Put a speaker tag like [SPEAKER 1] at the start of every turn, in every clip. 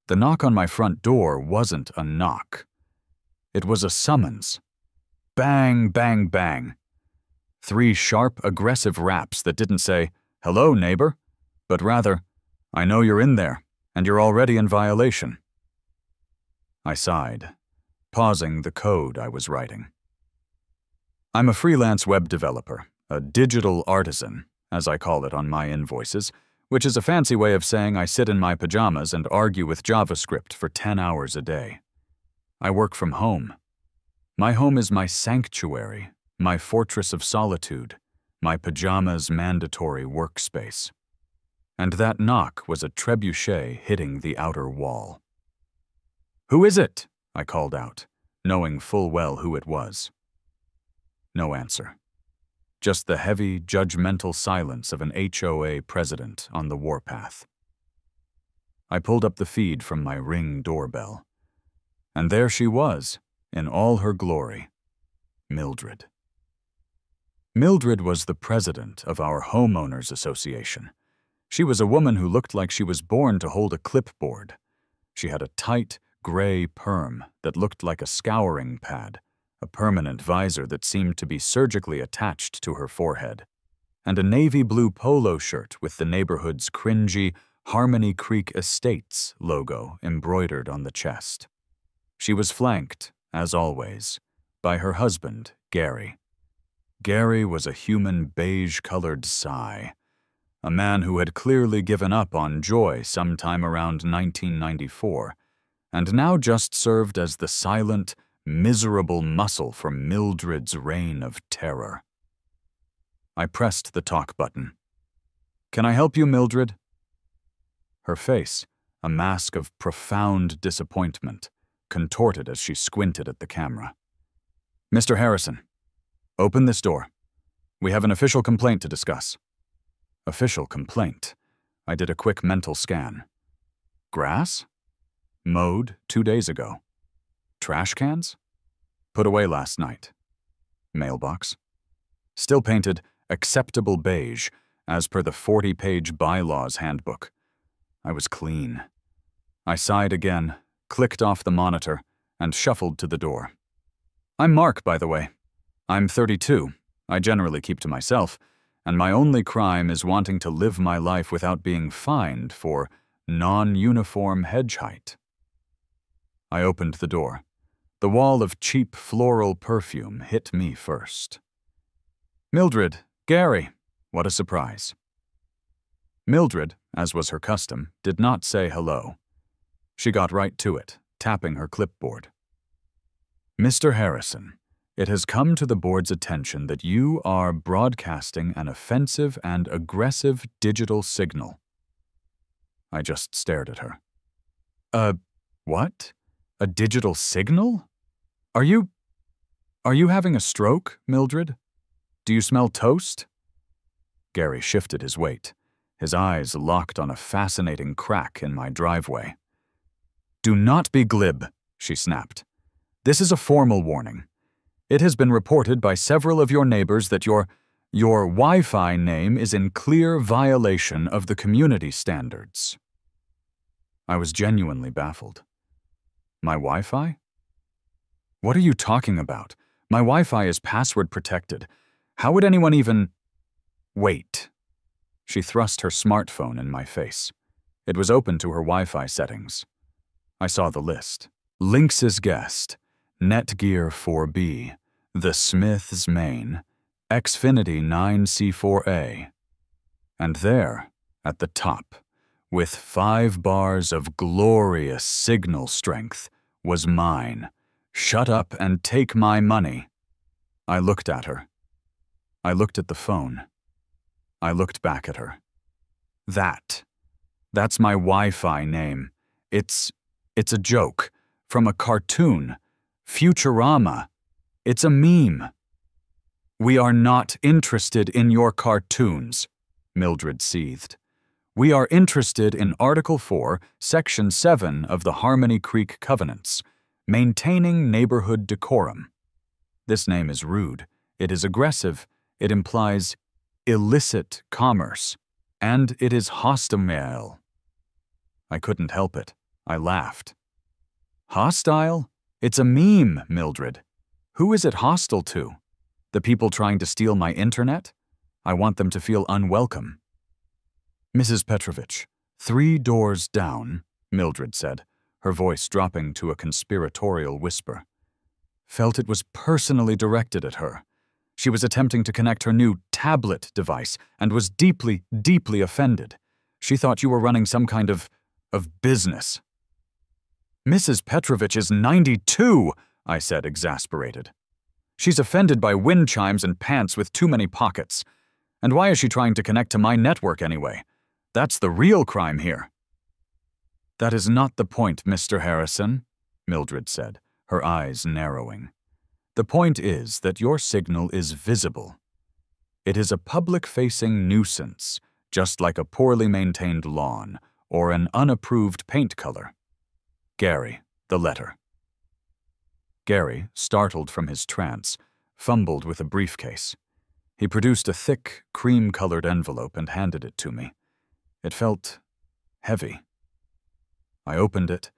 [SPEAKER 1] The knock on my front door wasn't a knock. It was a summons. Bang, bang, bang. 3 sharp, aggressive raps that didn't say, "Hello, neighbor," but rather, "I know you're in there, and you're already in violation." I sighed, pausing the code I was writing. I'm a freelance web developer, a digital artisan, as I call it on my invoices, which is a fancy way of saying I sit in my pajamas and argue with JavaScript for 10 hours a day. I work from home. My home is my sanctuary, my fortress of solitude, my pajamas mandatory workspace. And that knock was a trebuchet hitting the outer wall. "Who is it?" I called out, knowing full well who it was. No answer. Just the heavy, judgmental silence of an HOA president on the warpath. I pulled up the feed from my Ring doorbell. And there she was, in all her glory. Mildred. Mildred was the president of our homeowners association. She was a woman who looked like she was born to hold a clipboard. She had a tight, gray perm that looked like a scouring pad, a permanent visor that seemed to be surgically attached to her forehead, and a navy blue polo shirt with the neighborhood's cringy Harmony Creek Estates logo embroidered on the chest. She was flanked, as always, by her husband, Gary. Gary was a human beige-colored sigh, a man who had clearly given up on joy sometime around 1994, and now just served as the silent, miserable muscle for Mildred's reign of terror. I pressed the talk button. "Can I help you, Mildred?" Her face, a mask of profound disappointment, contorted as she squinted at the camera. "Mr. Harrison, open this door. We have an official complaint to discuss." Official complaint. I did a quick mental scan. Grass? Mowed 2 days ago. Trash cans? Put away last night. Mailbox? Still painted acceptable beige, as per the 40-page bylaws handbook. I was clean. I sighed again, clicked off the monitor, and shuffled to the door. "I'm Mark, by the way. I'm 32. I generally keep to myself, and my only crime is wanting to live my life without being fined for non-uniform hedge height." I opened the door. The wall of cheap floral perfume hit me first. "Mildred, Gary, what a surprise." Mildred, as was her custom, did not say hello. She got right to it, tapping her clipboard. "Mr. Harrison, it has come to the board's attention that you are broadcasting an offensive and aggressive digital signal." I just stared at her. What? A digital signal? Are you having a stroke, Mildred? Do you smell toast?" Gary shifted his weight, his eyes locked on a fascinating crack in my driveway. "Do not be glib," she snapped. "This is a formal warning. It has been reported by several of your neighbors that your Wi-Fi name is in clear violation of the community standards." I was genuinely baffled. My Wi-Fi? What are you talking about? My Wi-Fi is password protected. How would anyone even... Wait. She thrust her smartphone in my face. It was open to her Wi-Fi settings. I saw the list. Lynx's Guest, Netgear 4B, The Smith's Main, Xfinity 9C4A. And there, at the top, with 5 bars of glorious signal strength, was mine. "Shut up and take my money." I looked at her. I looked at the phone. I looked back at her. That's my Wi-Fi name. It's a joke. From a cartoon. Futurama. It's a meme. "We are not interested in your cartoons," Mildred seethed. "We are interested in Article 4, Section 7 of the Harmony Creek Covenants, maintaining neighborhood decorum. This name is rude. It is aggressive. It implies illicit commerce. And it is hostile." I couldn't help it. I laughed. Hostile? It's a meme, Mildred. Who is it hostile to? The people trying to steal my internet? I want them to feel unwelcome. Mrs. Petrovich, 3 doors down, Mildred said, her voice dropping to a conspiratorial whisper. Felt it was personally directed at her. She was attempting to connect her new tablet device and was deeply, deeply offended. She thought you were running some kind of business. Mrs. Petrovich is 92, I said, exasperated. She's offended by wind chimes and pants with too many pockets. And why is she trying to connect to my network anyway? That's the real crime here. That is not the point, Mr. Harrison, Mildred said, her eyes narrowing. The point is that your signal is visible. It is a public-facing nuisance, just like a poorly maintained lawn or an unapproved paint color. Gary, the letter. Gary, startled from his trance, fumbled with a briefcase. He produced a thick, cream-colored envelope and handed it to me. It felt heavy. I opened it.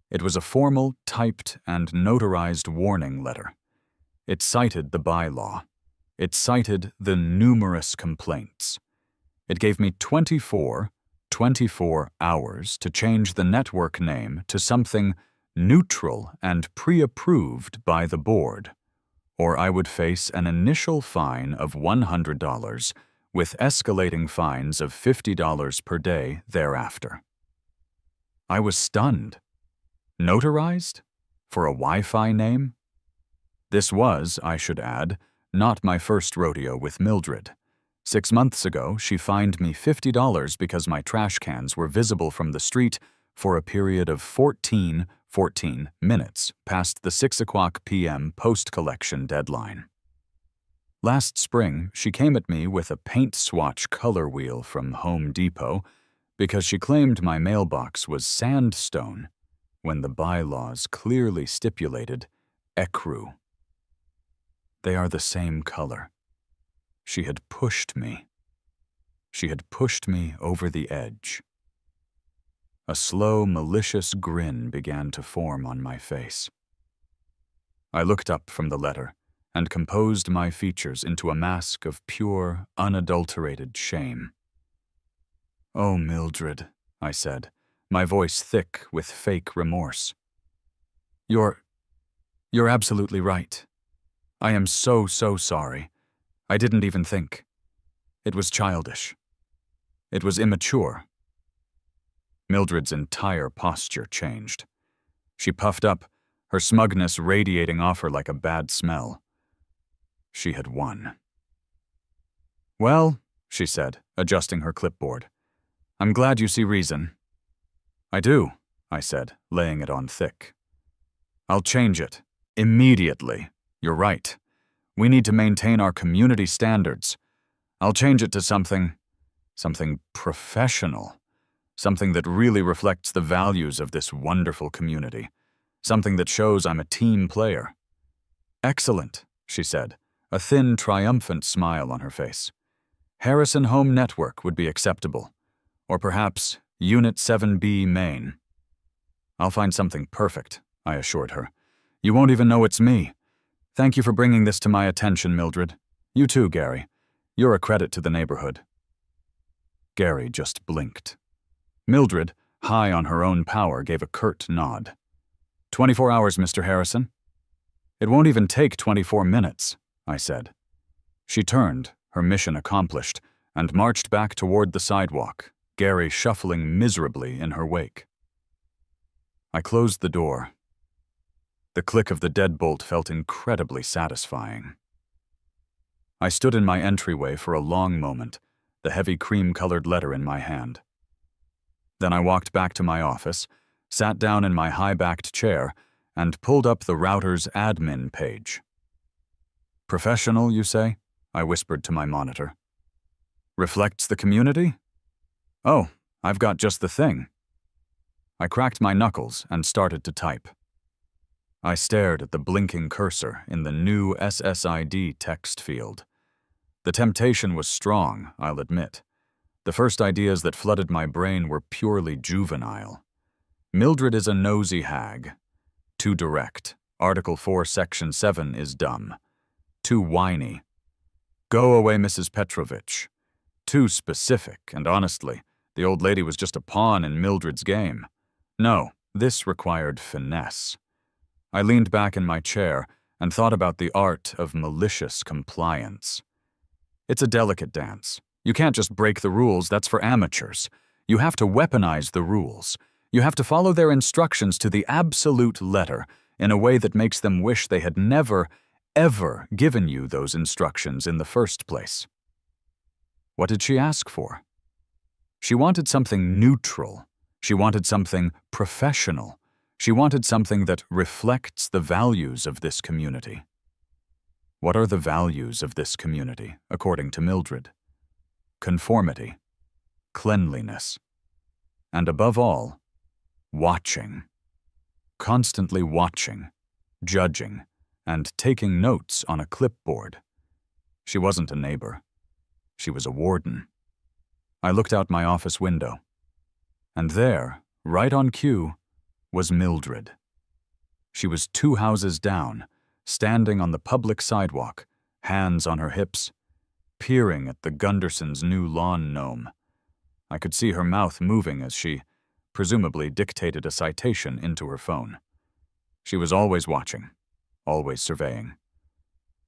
[SPEAKER 1] It was a formal, typed, and notarized warning letter. It cited the bylaw. It cited the numerous complaints. It gave me 24 hours to change the network name to something neutral and pre-approved by the board, or I would face an initial fine of $100 with escalating fines of $50 per day thereafter. I was stunned. Notarized? For a Wi-Fi name? This was, I should add, not my first rodeo with Mildred. 6 months ago, she fined me $50 because my trash cans were visible from the street for a period of 14 minutes past the 6:00 p.m. post-collection deadline. Last spring, she came at me with a paint swatch color wheel from Home Depot because she claimed my mailbox was sandstone when the bylaws clearly stipulated ecru. They are the same color. She had pushed me. She had pushed me over the edge. A slow, malicious grin began to form on my face. I looked up from the letter and composed my features into a mask of pure, unadulterated shame. "Oh, Mildred," I said, my voice thick with fake remorse. You're absolutely right. I am so sorry. I didn't even think. It was childish. It was immature. Mildred's entire posture changed. She puffed up, her smugness radiating off her like a bad smell. She had won. "Well," she said, adjusting her clipboard, "I'm glad you see reason." "I do," I said, laying it on thick. "I'll change it. Immediately. You're right. We need to maintain our community standards. I'll change it to something professional. Something that really reflects the values of this wonderful community. Something that shows I'm a team player." "Excellent," she said, a thin, triumphant smile on her face. "Harrison Home Network would be acceptable. Or perhaps Unit 7B Main." "I'll find something perfect," I assured her. "You won't even know it's me. Thank you for bringing this to my attention, Mildred. You too, Gary. You're a credit to the neighborhood." Gary just blinked. Mildred, high on her own power, gave a curt nod. 24 hours, Mr. Harrison." "It won't even take 24 minutes, I said. She turned, her mission accomplished, and marched back toward the sidewalk, Gary shuffling miserably in her wake. I closed the door. The click of the deadbolt felt incredibly satisfying. I stood in my entryway for a long moment, the heavy cream-colored letter in my hand. Then I walked back to my office, sat down in my high-backed chair, and pulled up the router's admin page. "Professional, you say?" I whispered to my monitor. "Reflects the community? Oh, I've got just the thing." I cracked my knuckles and started to type. I stared at the blinking cursor in the new SSID text field. The temptation was strong, I'll admit. The first ideas that flooded my brain were purely juvenile. Mildred is a nosy hag. Too direct. Article 4, Section 7 is dumb. Too whiny. Go away, Mrs. Petrovich. Too specific, and honestly, the old lady was just a pawn in Mildred's game. No, this required finesse. I leaned back in my chair and thought about the art of malicious compliance. It's a delicate dance. You can't just break the rules, that's for amateurs. You have to weaponize the rules. You have to follow their instructions to the absolute letter in a way that makes them wish they had never, ever given you those instructions in the first place. What did she ask for? She wanted something neutral. She wanted something professional. She wanted something that reflects the values of this community. What are the values of this community, according to Mildred? Conformity, cleanliness, and above all, watching. Constantly watching, judging, and taking notes on a clipboard. She wasn't a neighbor. She was a warden. I looked out my office window, and there, right on cue, was Mildred. She was 2 houses down, standing on the public sidewalk, hands on her hips, peering at the Gundersons' new lawn gnome. I could see her mouth moving as she, presumably, dictated a citation into her phone. She was always watching, always surveying.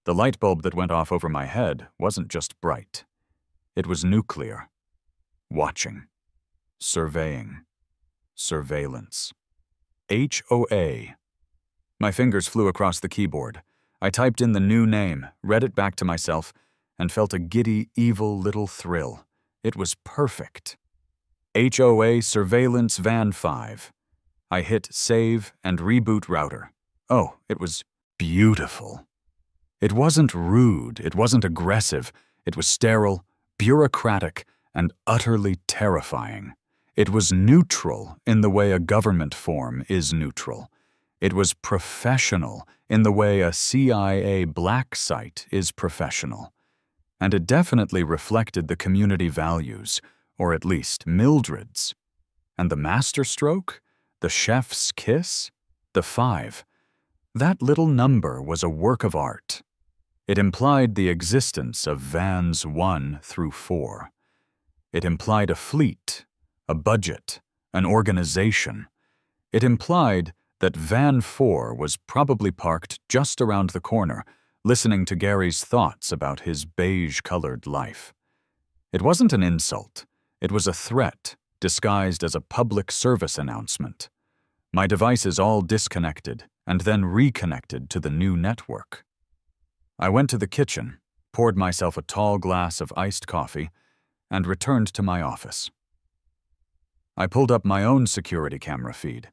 [SPEAKER 1] The light bulb that went off over my head wasn't just bright. It was nuclear. Watching. Surveying. Surveillance. HOA. My fingers flew across the keyboard. I typed in the new name, read it back to myself, and felt a giddy, evil little thrill. It was perfect. HOA Surveillance Van 5. I hit Save and Reboot Router. Oh, it was beautiful. It wasn't rude, it wasn't aggressive, it was sterile, bureaucratic, and utterly terrifying. It was neutral in the way a government form is neutral. It was professional in the way a CIA black site is professional. And it definitely reflected the community values, or at least Mildred's. And the masterstroke? The chef's kiss? The 5. That little number was a work of art. It implied the existence of vans 1 through 4. It implied a fleet, a budget, an organization. It implied that van 4 was probably parked just around the corner, listening to Gary's thoughts about his beige-colored life. It wasn't an insult. It was a threat, disguised as a public service announcement. My devices all disconnected and then reconnected to the new network. I went to the kitchen, poured myself a tall glass of iced coffee, and returned to my office. I pulled up my own security camera feed,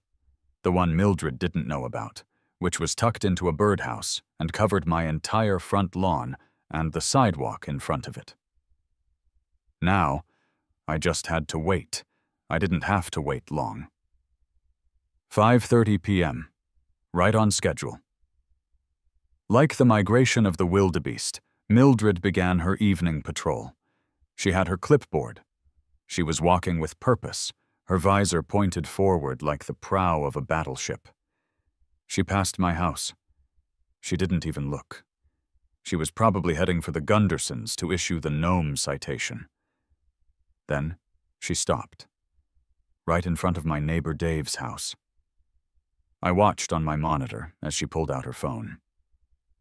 [SPEAKER 1] the one Mildred didn't know about, which was tucked into a birdhouse and covered my entire front lawn and the sidewalk in front of it. Now, I just had to wait. I didn't have to wait long. 5:30 p.m., right on schedule. Like the migration of the wildebeest, Mildred began her evening patrol. She had her clipboard. She was walking with purpose, her visor pointed forward like the prow of a battleship. She passed my house. She didn't even look. She was probably heading for the Gundersons to issue the gnome citation. Then she stopped, right in front of my neighbor Dave's house. I watched on my monitor as she pulled out her phone.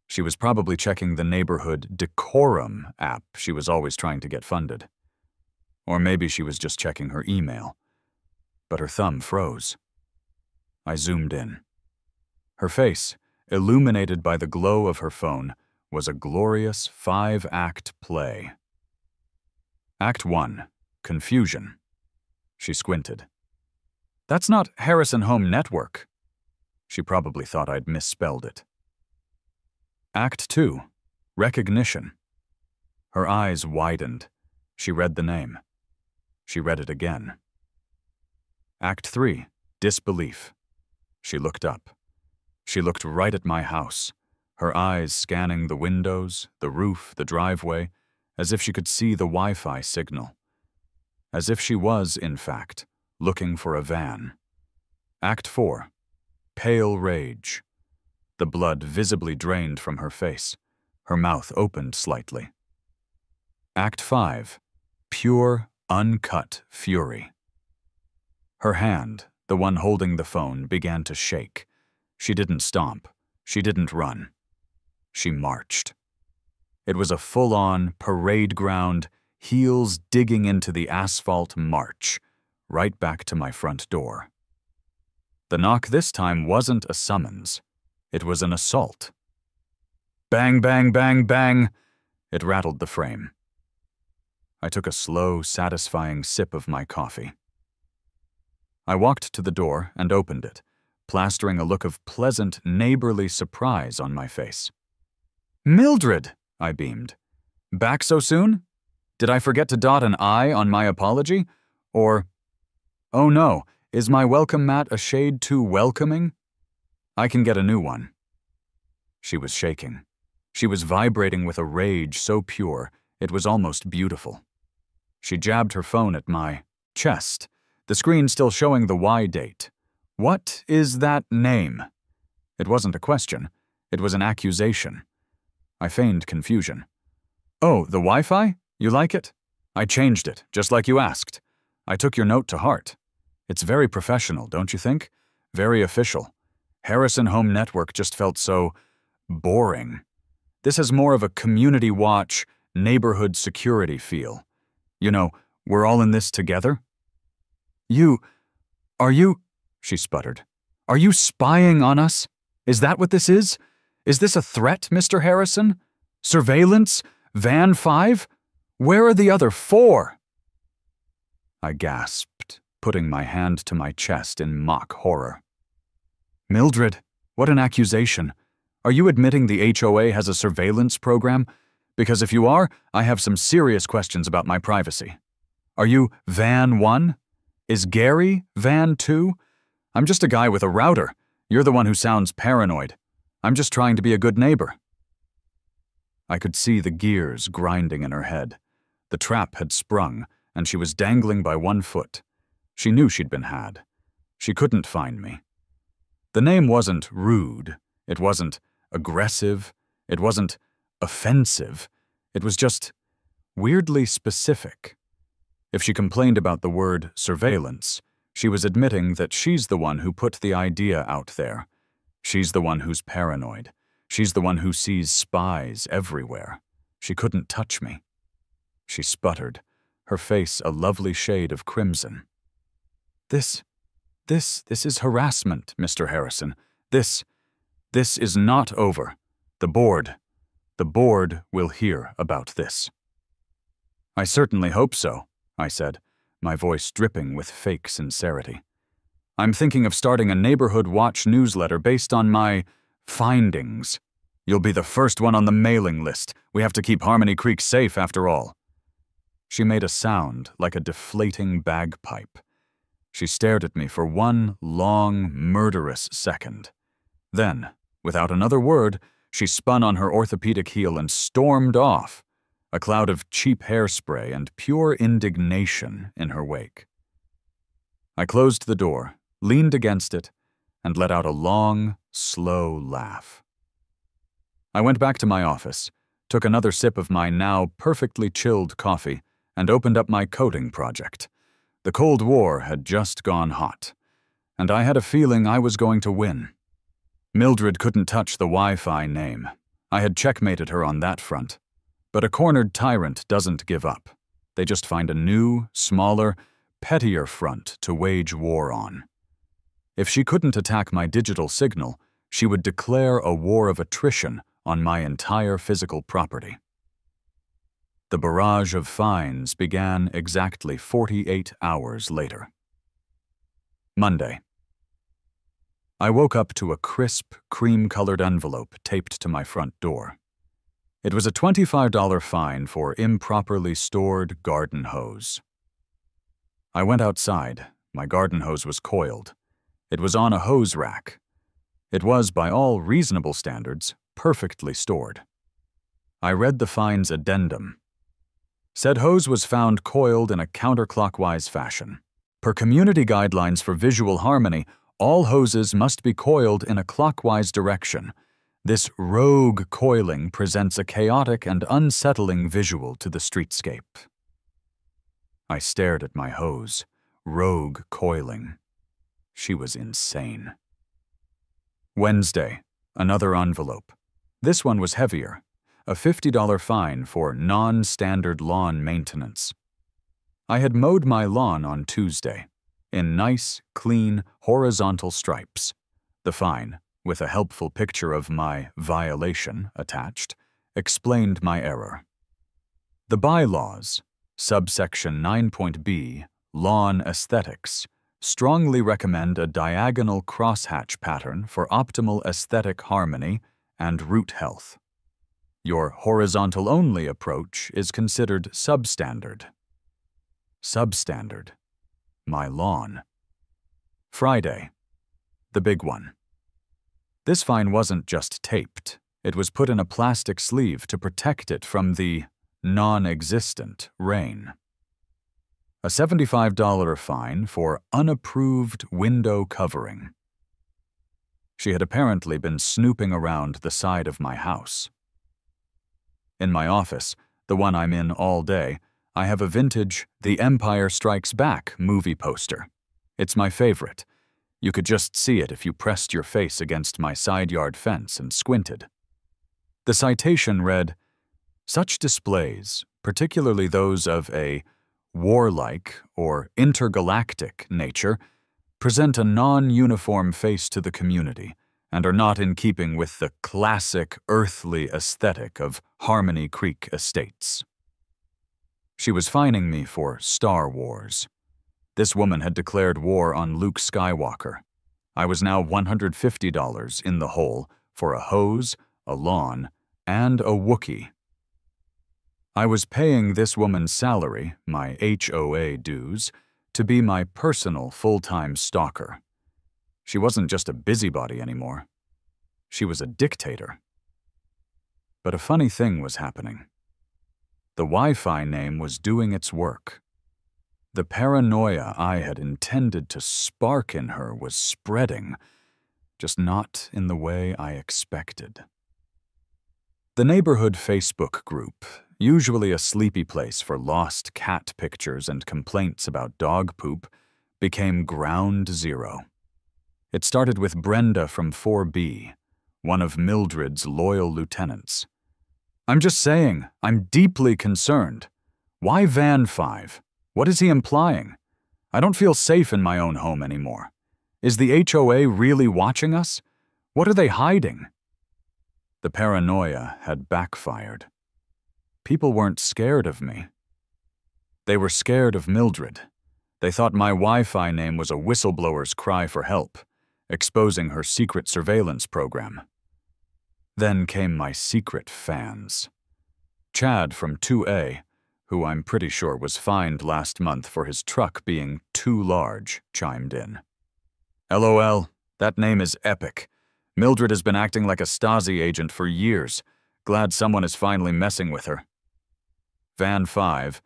[SPEAKER 1] She was probably checking the neighborhood Decorum app she was always trying to get funded. Or maybe she was just checking her email. But her thumb froze. I zoomed in. Her face, illuminated by the glow of her phone, was a glorious 5-act play. Act 1. Confusion. She squinted. That's not Harrison Home Network. She probably thought I'd misspelled it. Act 2. Recognition. Her eyes widened. She read the name. She read it again. Act 3. Disbelief. She looked up. She looked right at my house, her eyes scanning the windows, the roof, the driveway, as if she could see the Wi-Fi signal. As if she was, in fact, looking for a van. Act 4. Pale rage. The blood visibly drained from her face. Her mouth opened slightly. Act 5. Pure, uncut fury. Her hand, the one holding the phone, began to shake. She didn't stomp. She didn't run. She marched. It was a full-on, parade ground, heels digging into the asphalt march, right back to my front door. The knock this time wasn't a summons. It was an assault. Bang, bang, bang, bang! It rattled the frame. I took a slow, satisfying sip of my coffee. I walked to the door and opened it, plastering a look of pleasant, neighborly surprise on my face. "Mildred!" I beamed. "Back so soon? Did I forget to dot an I on my apology? Or, oh no, is my welcome mat a shade too welcoming? I can get a new one." She was shaking. She was vibrating with a rage so pure, it was almost beautiful. She jabbed her phone at my chest, the screen still showing the Y date. "What is that name?" It wasn't a question. It was an accusation. I feigned confusion. "Oh, the Wi-Fi? You like it? I changed it, just like you asked. I took your note to heart. It's very professional, don't you think? Very official. Harrison Home Network just felt so boring. This has more of a community watch, neighborhood security feel. You know, we're all in this together." Are you, she sputtered. "Are you spying on us? Is that what this is? Is this a threat, Mr. Harrison? Surveillance? Van 5? Where are the other 4? I gasped, putting my hand to my chest in mock horror. "Mildred, what an accusation. Are you admitting the HOA has a surveillance program? Because if you are, I have some serious questions about my privacy. Are you Van 1? Is Gary Van 2? I'm just a guy with a router. You're the one who sounds paranoid. I'm just trying to be a good neighbor." I could see the gears grinding in her head. The trap had sprung, and she was dangling by one foot. She knew she'd been had. She couldn't find me. The name wasn't rude. It wasn't aggressive. It wasn't offensive. It was just weirdly specific. If she complained about the word surveillance, she was admitting that she's the one who put the idea out there. She's the one who's paranoid. She's the one who sees spies everywhere. She couldn't touch me. She sputtered, her face a lovely shade of crimson. This is harassment, Mr. Harrison. This is not over. The board will hear about this." "I certainly hope so," I said, my voice dripping with fake sincerity. "I'm thinking of starting a neighborhood watch newsletter based on my findings. You'll be the first one on the mailing list. We have to keep Harmony Creek safe after all." She made a sound like a deflating bagpipe. She stared at me for one long, murderous second. Then, without another word, she spun on her orthopedic heel and stormed off, a cloud of cheap hairspray and pure indignation in her wake. I closed the door, leaned against it, and let out a long, slow laugh. I went back to my office, took another sip of my now perfectly chilled coffee, and opened up my coding project. The Cold War had just gone hot, and I had a feeling I was going to win. Mildred couldn't touch the Wi-Fi name. I had checkmated her on that front. But a cornered tyrant doesn't give up. They just find a new, smaller, pettier front to wage war on. If she couldn't attack my digital signal, she would declare a war of attrition on my entire physical property. The barrage of fines began exactly 48 hours later. Monday. I woke up to a crisp, cream-colored envelope taped to my front door. It was a $25 fine for improperly stored garden hose. I went outside. My garden hose was coiled. It was on a hose rack. It was, by all reasonable standards, perfectly stored. I read the fine's addendum. Said hose was found coiled in a counterclockwise fashion. Per community guidelines for visual harmony, All hoses must be coiled in a clockwise direction. This rogue coiling presents a chaotic and unsettling visual to the streetscape. I stared at my hose. Rogue coiling. She was insane. Wednesday, another envelope. This one was heavier. A $50 fine for non-standard lawn maintenance. I had mowed my lawn on Tuesday, in nice, clean, horizontal stripes. The fine, with a helpful picture of my violation attached, explained my error. The bylaws, subsection 9.b, lawn aesthetics, strongly recommend a diagonal crosshatch pattern for optimal aesthetic harmony and root health. Your horizontal-only approach is considered substandard. Substandard. My lawn. Friday. The big one. This fine wasn't just taped. It was put in a plastic sleeve to protect it from the non-existent rain. A $75 fine for unapproved window covering. She had apparently been snooping around the side of my house. In my office, the one I'm in all day, I have a vintage The Empire Strikes Back movie poster. It's my favorite. You could just see it if you pressed your face against my side yard fence and squinted. The citation read, "Such displays, particularly those of a warlike or intergalactic nature, present a non-uniform face to the community and are not in keeping with the classic earthly aesthetic of Harmony Creek Estates." She was fining me for Star Wars. This woman had declared war on Luke Skywalker. I was now $150 in the hole for a hose, a lawn, and a Wookiee. I was paying this woman's salary, my HOA dues, to be my personal full-time stalker. She wasn't just a busybody anymore. She was a dictator. But a funny thing was happening. The Wi-Fi name was doing its work. The paranoia I had intended to spark in her was spreading, just not in the way I expected. The neighborhood Facebook group, usually a sleepy place for lost cat pictures and complaints about dog poop, became ground zero. It started with Brenda from 4B, one of Mildred's loyal lieutenants. "I'm just saying, I'm deeply concerned. Why Van 5? What is he implying? I don't feel safe in my own home anymore. Is the HOA really watching us? What are they hiding?" The paranoia had backfired. People weren't scared of me. They were scared of Mildred. They thought my Wi-Fi name was a whistleblower's cry for help, exposing her secret surveillance program. Then came my secret fans. Chad from 2A, who I'm pretty sure was fined last month for his truck being too large, chimed in. "LOL, that name is epic. Mildred has been acting like a Stasi agent for years. Glad someone is finally messing with her." Van 5,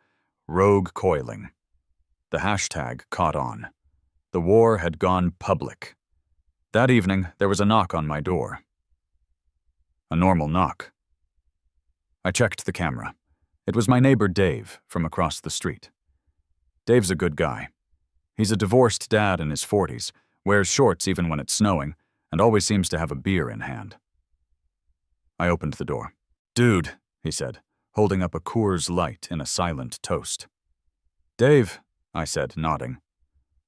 [SPEAKER 1] rogue coiling. The hashtag caught on. The war had gone public. That evening, there was a knock on my door. A normal knock. I checked the camera. It was my neighbor Dave from across the street. Dave's a good guy. He's a divorced dad in his 40s, wears shorts even when it's snowing, and always seems to have a beer in hand. I opened the door. "Dude," he said, holding up a Coors Light in a silent toast. "Dave," I said, nodding.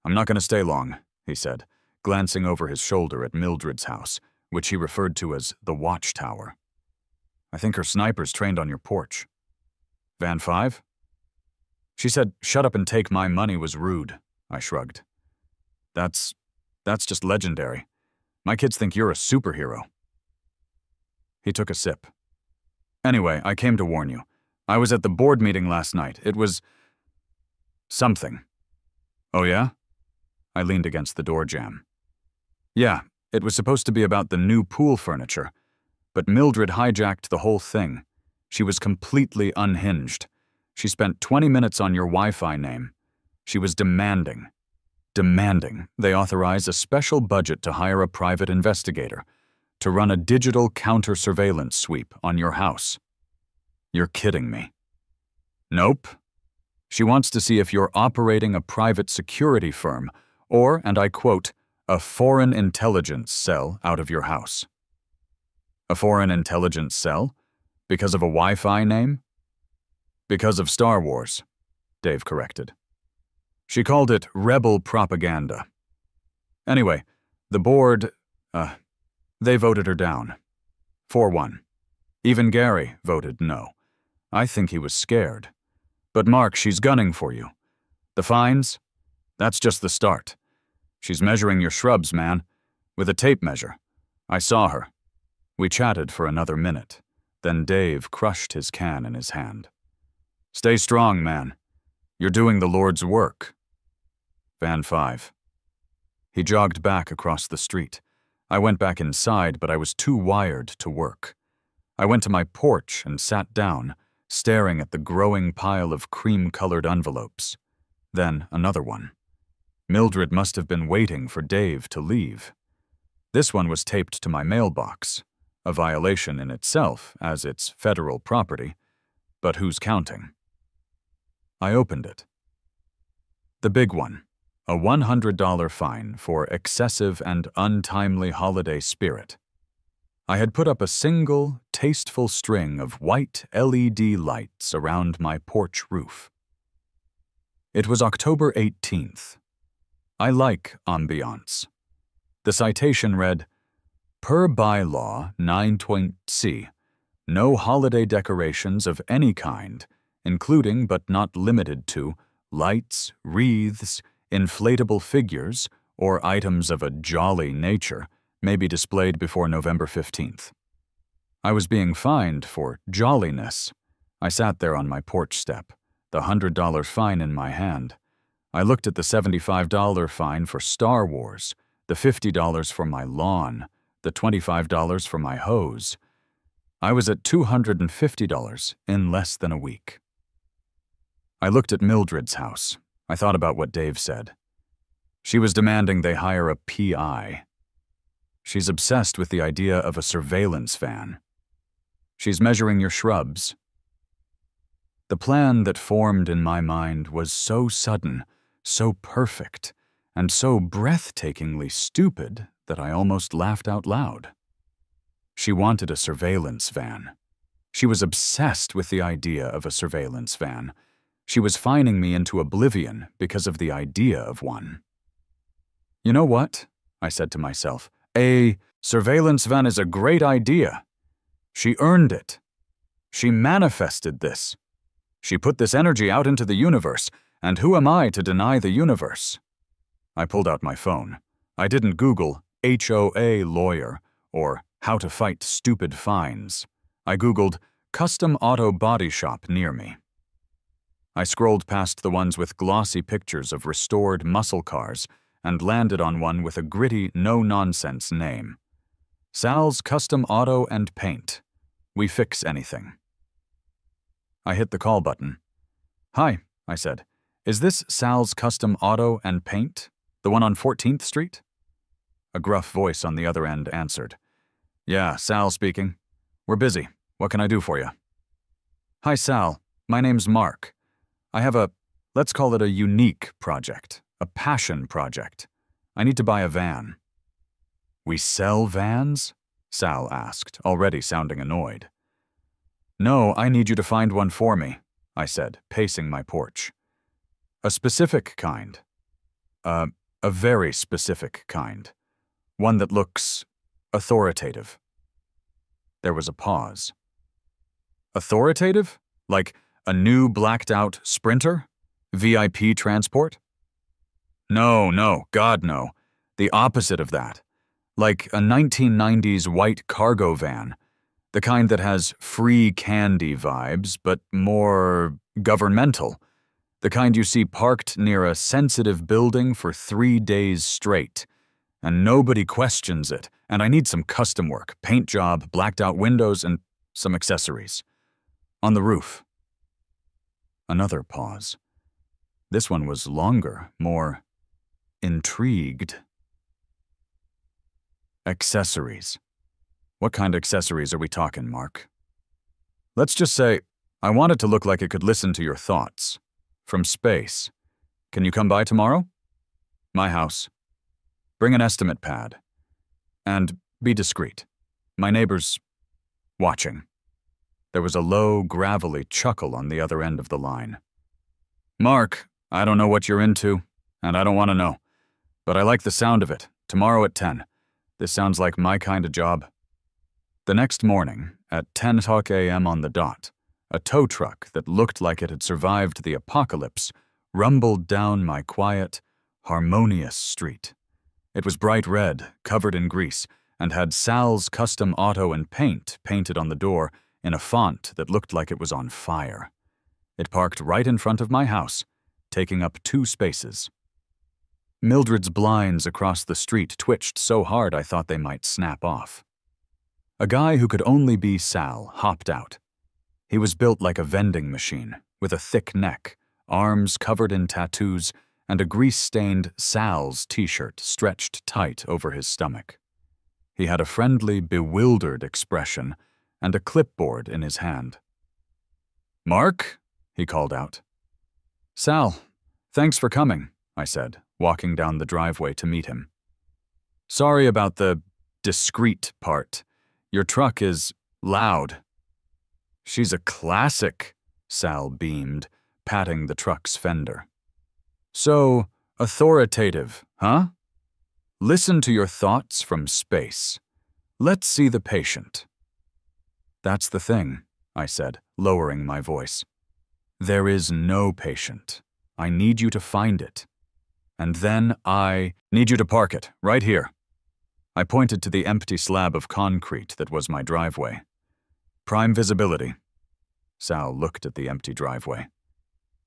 [SPEAKER 1] "I'm not going to stay long," he said, glancing over his shoulder at Mildred's house, which he referred to as the Watchtower. "I think her sniper's trained on your porch." "Van 5? She said, 'Shut up and take my money' was rude," I shrugged. That's just legendary. My kids think you're a superhero." He took a sip. "Anyway, I came to warn you. I was at the board meeting last night. It was something." "Oh yeah?" I leaned against the door jamb. "Yeah, it was supposed to be about the new pool furniture, but Mildred hijacked the whole thing. She was completely unhinged. She spent 20 minutes on your Wi-Fi name. She was demanding. demanding they authorize a special budget to hire a private investigator to run a digital counter-surveillance sweep on your house. You're kidding me. Nope. She wants to see if you're operating a private security firm or, and I quote, a foreign intelligence cell out of your house. A foreign intelligence cell? Because of a Wi-Fi name? Because of Star Wars, Dave corrected. She called it rebel propaganda. Anyway, the board, they voted her down. 4-1. Even Gary voted no. I think he was scared. But Mark, she's gunning for you. The fines? That's just the start. She's measuring your shrubs, man, with a tape measure. I saw her. We chatted for another minute. Then Dave crushed his can in his hand. Stay strong, man. You're doing the Lord's work. Van 5. He jogged back across the street. I went back inside, but I was too wired to work. I went to my porch and sat down, staring at the growing pile of cream-colored envelopes. Then another one. Mildred must have been waiting for Dave to leave. This one was taped to my mailbox, a violation in itself, as it's federal property, but who's counting? I opened it. The big one, a $100 fine for excessive and untimely holiday spirit. I had put up a single, tasteful string of white LED lights around my porch roof. It was October 18th. I like ambiance. The citation read, Per bylaw 9.c, no holiday decorations of any kind, including but not limited to lights, wreaths, inflatable figures, or items of a jolly nature, may be displayed before November 15th. I was being fined for jolliness. I sat there on my porch step, the $100 fine in my hand. I looked at the $75 fine for Star Wars, the $50 for my lawn, the $25 for my hose. I was at $250 in less than a week. I looked at Mildred's house. I thought about what Dave said. She was demanding they hire a PI. She's obsessed with the idea of a surveillance van. She's measuring your shrubs. The plan that formed in my mind was so sudden, so perfect, and so breathtakingly stupid that I almost laughed out loud. She wanted a surveillance van. She was obsessed with the idea of a surveillance van. She was fining me into oblivion because of the idea of one. You know what? I said to myself. A surveillance van is a great idea. She earned it. She manifested this. She put this energy out into the universe, and who am I to deny the universe? I pulled out my phone. I didn't Google HOA lawyer or how to fight stupid fines. I Googled custom auto body shop near me. I scrolled past the ones with glossy pictures of restored muscle cars and landed on one with a gritty, no-nonsense name. Sal's Custom Auto and Paint. We fix anything. I hit the call button. Hi, I said. Is this Sal's Custom Auto and Paint? The one on 14th Street? A gruff voice on the other end answered. Yeah, Sal speaking. We're busy. What can I do for you? Hi, Sal. My name's Mark. I have let's call it a unique project, a passion project. I need to buy a van. We sell vans? Sal asked, already sounding annoyed. No, I need you to find one for me, I said, pacing my porch. A specific kind. A very specific kind. One that looks authoritative. There was a pause. Authoritative? Like a new blacked-out Sprinter? VIP transport? No, God no. The opposite of that. Like a 1990s white cargo van. The kind that has free candy vibes, but more governmental. The kind you see parked near a sensitive building for 3 days straight. And nobody questions it, and I need some custom work, paint job, blacked-out windows, and some accessories. On the roof. Another pause. This one was longer, more intrigued. Accessories. What kind of accessories are we talking, Mark? Let's just say, I want it to look like it could listen to your thoughts. From space. Can you come by tomorrow? My house. Bring an estimate pad. And be discreet. My neighbor's watching. There was a low, gravelly chuckle on the other end of the line. Mark, I don't know what you're into, and I don't want to know. But I like the sound of it. Tomorrow at 10. This sounds like my kind of job. The next morning, at 10:00 a.m. on the dot, a tow truck that looked like it had survived the apocalypse rumbled down my quiet, harmonious street. It was bright red, covered in grease, and had Sal's Custom Auto and Paint painted on the door in a font that looked like it was on fire. It parked right in front of my house, taking up 2 spaces. Mildred's blinds across the street twitched so hard I thought they might snap off. A guy who could only be Sal hopped out. He was built like a vending machine, with a thick neck, arms covered in tattoos, and a grease-stained Sal's t-shirt stretched tight over his stomach. He had a friendly, bewildered expression and a clipboard in his hand. "Mark?" he called out. "Sal, thanks for coming," I said, walking down the driveway to meet him. "Sorry about the discreet part. Your truck is loud." "She's a classic," Sal beamed, patting the truck's fender. "So authoritative, huh? Listen to your thoughts from space. Let's see the patient." "That's the thing," I said, lowering my voice. "There is no patient. I need you to find it. And then I need you to park it, right here." I pointed to the empty slab of concrete that was my driveway. "Prime visibility." Sal looked at the empty driveway.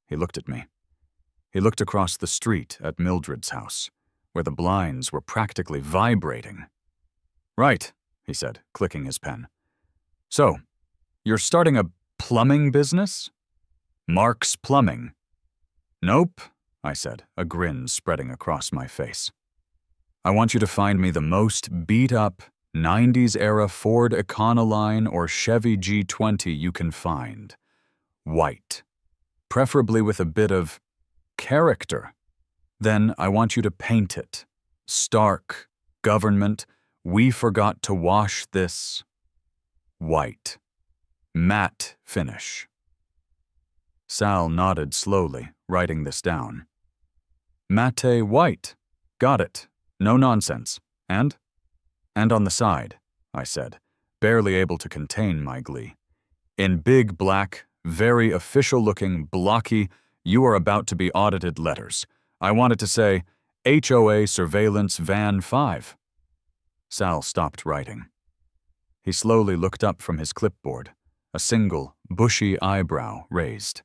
[SPEAKER 1] He looked at me. He looked across the street at Mildred's house, where the blinds were practically vibrating. "Right," he said, clicking his pen. "So, you're starting a plumbing business? Mark's Plumbing." "Nope," I said, a grin spreading across my face. "I want you to find me the most beat-up, 90s-era Ford Econoline or Chevy G20 you can find. White. Preferably with a bit of character. Then I want you to paint it. Stark, government, we forgot to wash this. White. Matte finish." Sal nodded slowly, writing this down. "Matte white. Got it. No nonsense. And on the side," I said, barely able to contain my glee. "In big black, very official-looking, blocky, you are about to be audited letters. I want it to say, HOA Surveillance Van 5. Sal stopped writing. He slowly looked up from his clipboard, a single, bushy eyebrow raised.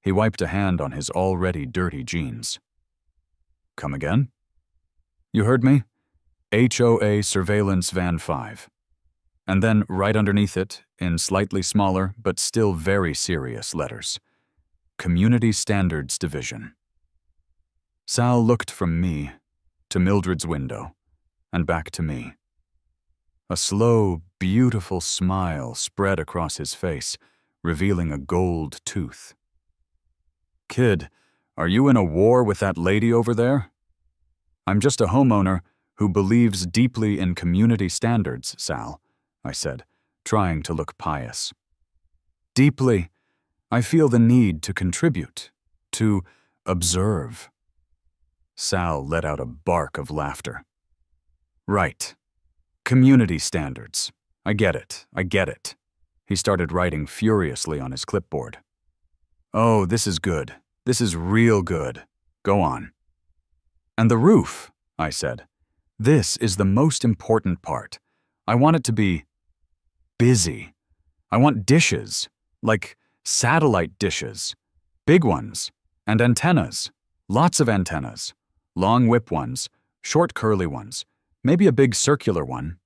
[SPEAKER 1] He wiped a hand on his already dirty jeans. "Come again?" "You heard me? HOA Surveillance Van 5. And then right underneath it, in slightly smaller but still very serious letters, Community Standards Division." Sal looked from me to Mildred's window and back to me. A slow, beautiful smile spread across his face, revealing a gold tooth. "Kid, are you in a war with that lady over there?" "I'm just a homeowner who believes deeply in community standards, Sal," I said, trying to look pious. "Deeply, I feel the need to contribute, to observe." Sal let out a bark of laughter. "Right. Community standards. I get it. He started writing furiously on his clipboard. "Oh, this is good. This is real good. Go on." "And the roof," I said. "This is the most important part. I want it to be busy. I want dishes, like satellite dishes, big ones, and antennas, lots of antennas, long whip ones, short curly ones, maybe a big circular one.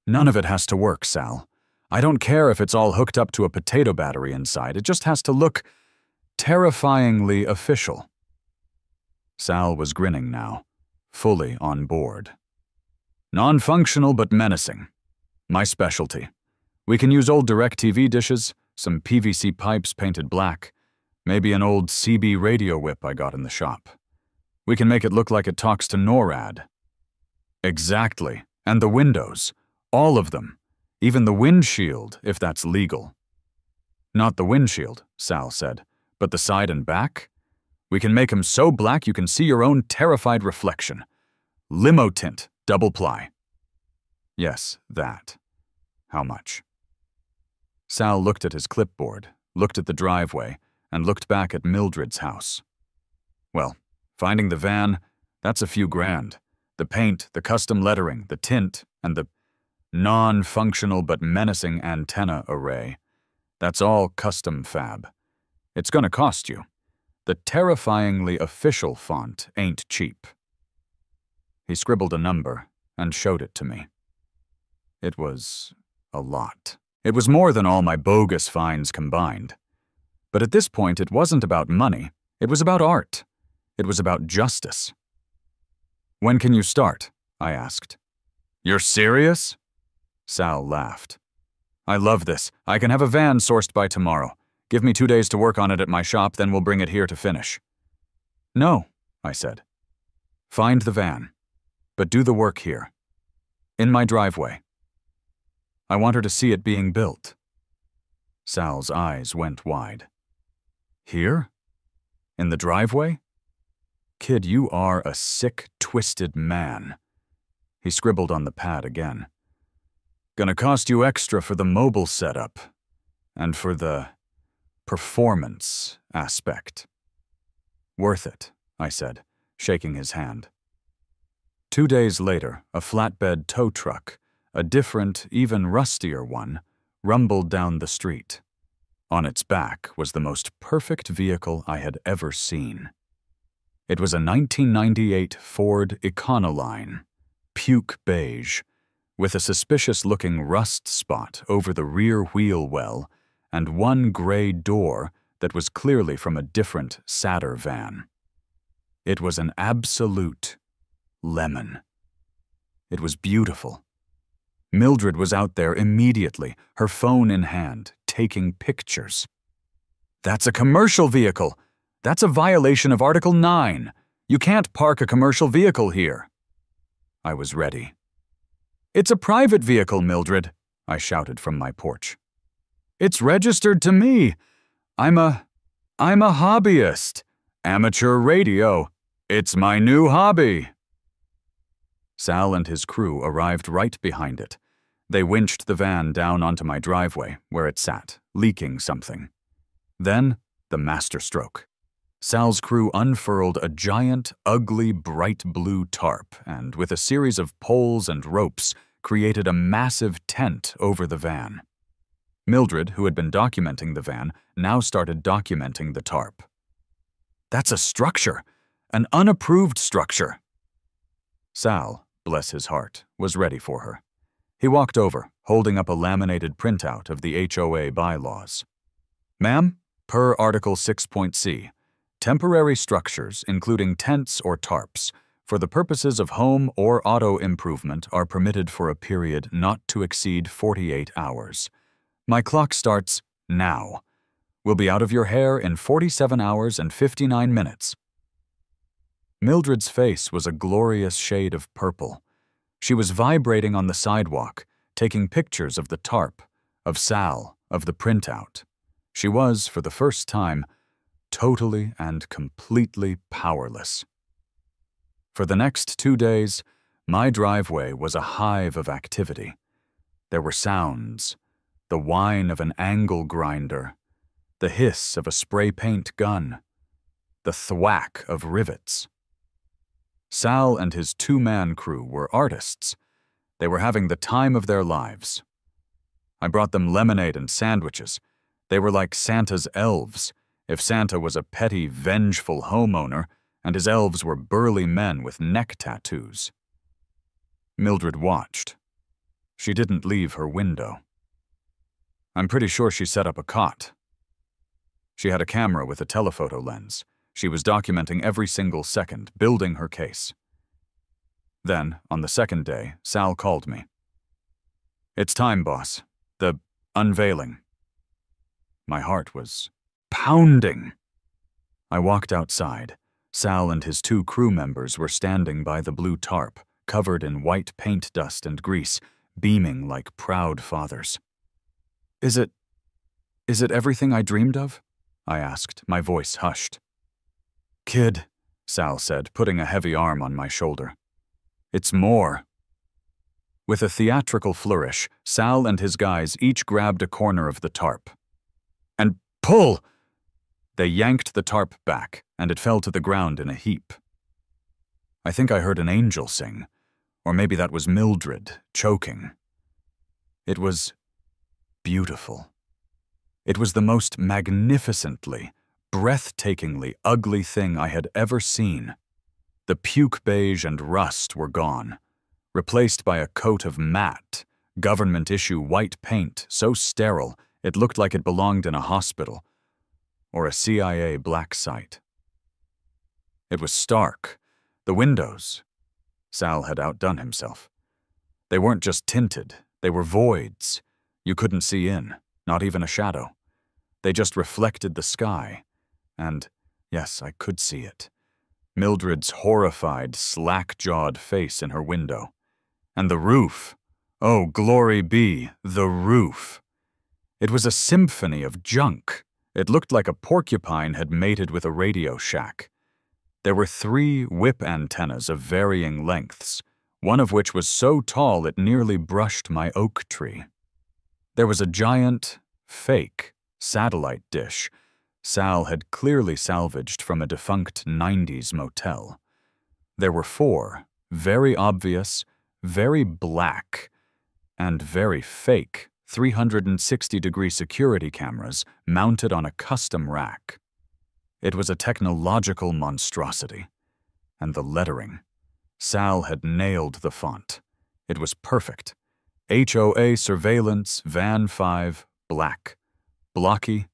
[SPEAKER 1] None of it has to work, Sal. I don't care if it's all hooked up to a potato battery inside. It just has to look terrifyingly official." Sal was grinning now, fully on board. Non-functional but menacing. My specialty. We can use old DirecTV dishes, some PVC pipes painted black, maybe an old CB radio whip I got in the shop. We can make it look like it talks to NORAD. Exactly. And the windows. All of them. Even the windshield, if that's legal. Not the windshield, Sal said, but the side and back? We can make 'em so black you can see your own terrified reflection. Limo tint, double ply. Yes, that. How much? Sal looked at his clipboard, looked at the driveway, and looked back at Mildred's house. Well, finding the van, that's a few grand. The paint, the custom lettering, the tint, and the non-functional but menacing antenna array. That's all custom fab. It's gonna cost you. The terrifyingly official font ain't cheap. He scribbled a number and showed it to me. It was a lot. It was more than all my bogus finds combined. But at this point, it wasn't about money. It was about art. It was about justice. When can you start? I asked. You're serious? Sal laughed. I love this. I can have a van sourced by tomorrow. Give me 2 days to work on it at my shop, then we'll bring it here to finish. No, I said. Find the van, but do the work here. In my driveway. I want her to see it being built. Sal's eyes went wide. Here? In the driveway? Kid, you are a sick, twisted man. He scribbled on the pad again. Gonna cost you extra for the mobile setup, and for the performance aspect. Worth it, I said, shaking his hand. 2 days later, a flatbed tow truck, a different, even rustier one, rumbled down the street. On its back was the most perfect vehicle I had ever seen. It was a 1998 Ford Econoline, puke beige, with a suspicious-looking rust spot over the rear wheel well and one gray door that was clearly from a different, sadder van. It was an absolute lemon. It was beautiful. Mildred was out there immediately, her phone in hand, taking pictures. That's a commercial vehicle. That's a violation of Article 9. You can't park a commercial vehicle here. I was ready. It's a private vehicle, Mildred, I shouted from my porch. It's registered to me. I'm a hobbyist. Amateur radio. It's my new hobby. Sal and his crew arrived right behind it. They winched the van down onto my driveway, where it sat, leaking something. Then, the masterstroke. Sal's crew unfurled a giant, ugly, bright blue tarp and, with a series of poles and ropes, created a massive tent over the van. Mildred, who had been documenting the van, now started documenting the tarp. That's a structure, an unapproved structure. Sal, bless his heart, was ready for her. He walked over, holding up a laminated printout of the HOA bylaws. Ma'am, per Article 6.c, temporary structures, including tents or tarps, for the purposes of home or auto improvement are permitted for a period not to exceed 48 hours. My clock starts now. We'll be out of your hair in 47 hours and 59 minutes. Mildred's face was a glorious shade of purple. She was vibrating on the sidewalk, taking pictures of the tarp, of Sal, of the printout. She was, for the first time, totally and completely powerless. For the next 2 days, my driveway was a hive of activity. There were sounds, the whine of an angle grinder, the hiss of a spray paint gun, the thwack of rivets. Sal and his two-man crew were artists. They were having the time of their lives. I brought them lemonade and sandwiches. They were like Santa's elves, if Santa was a petty, vengeful homeowner and his elves were burly men with neck tattoos. Mildred watched. She didn't leave her window. I'm pretty sure she set up a cot. She had a camera with a telephoto lens. She was documenting every single second, building her case. Then, on the second day, Sal called me. "It's time, boss. The unveiling." My heart was pounding. I walked outside. Sal and his 2 crew members were standing by the blue tarp, covered in white paint dust and grease, beaming like proud fathers. Is it everything I dreamed of?" I asked, my voice hushed. "Kid," Sal said, putting a heavy arm on my shoulder. "It's more." With a theatrical flourish, Sal and his guys each grabbed a corner of the tarp. "And pull!" They yanked the tarp back, and it fell to the ground in a heap. I think I heard an angel sing, or maybe that was Mildred, choking. It was beautiful. It was the most magnificently, breathtakingly ugly thing I had ever seen. The puke beige and rust were gone, replaced by a coat of matte, government-issue white paint so sterile it looked like it belonged in a hospital or a CIA black site. It was stark. The windows. Sal had outdone himself. They weren't just tinted, they were voids. You couldn't see in, not even a shadow. They just reflected the sky. And, yes, I could see it. Mildred's horrified, slack-jawed face in her window. And the roof. Oh, glory be, the roof. It was a symphony of junk. It looked like a porcupine had mated with a radio shack. There were 3 whip antennas of varying lengths, one of which was so tall it nearly brushed my oak tree. There was a giant, fake, satellite dish Sal had clearly salvaged from a defunct 90s motel. There were 4 very obvious, very black, and very fake 360-degree security cameras mounted on a custom rack. It was a technological monstrosity. And the lettering. Sal had nailed the font. It was perfect. HOA Surveillance Van 5 Black. Blocky.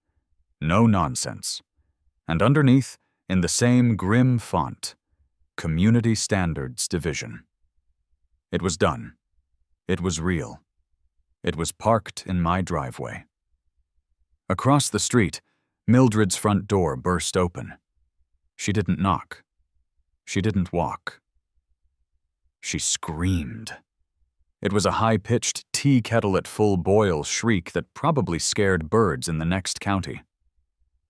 [SPEAKER 1] No nonsense. And underneath, in the same grim font, Community Standards Division. It was done. It was real. It was parked in my driveway. Across the street, Mildred's front door burst open. She didn't knock. She didn't walk. She screamed. It was a high-pitched tea kettle at full boil shriek that probably scared birds in the next county.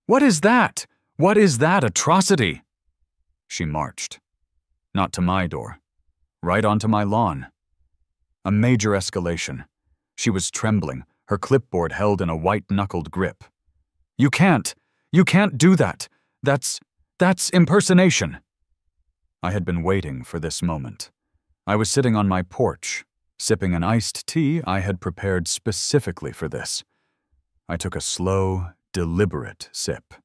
[SPEAKER 1] "What is that? What is that atrocity?" She marched. Not to my door. Right onto my lawn. A major escalation. She was trembling, her clipboard held in a white-knuckled grip. You can't do that. That's impersonation." I had been waiting for this moment. I was sitting on my porch, sipping an iced tea I had prepared specifically for this. I took a slow, deliberate sip.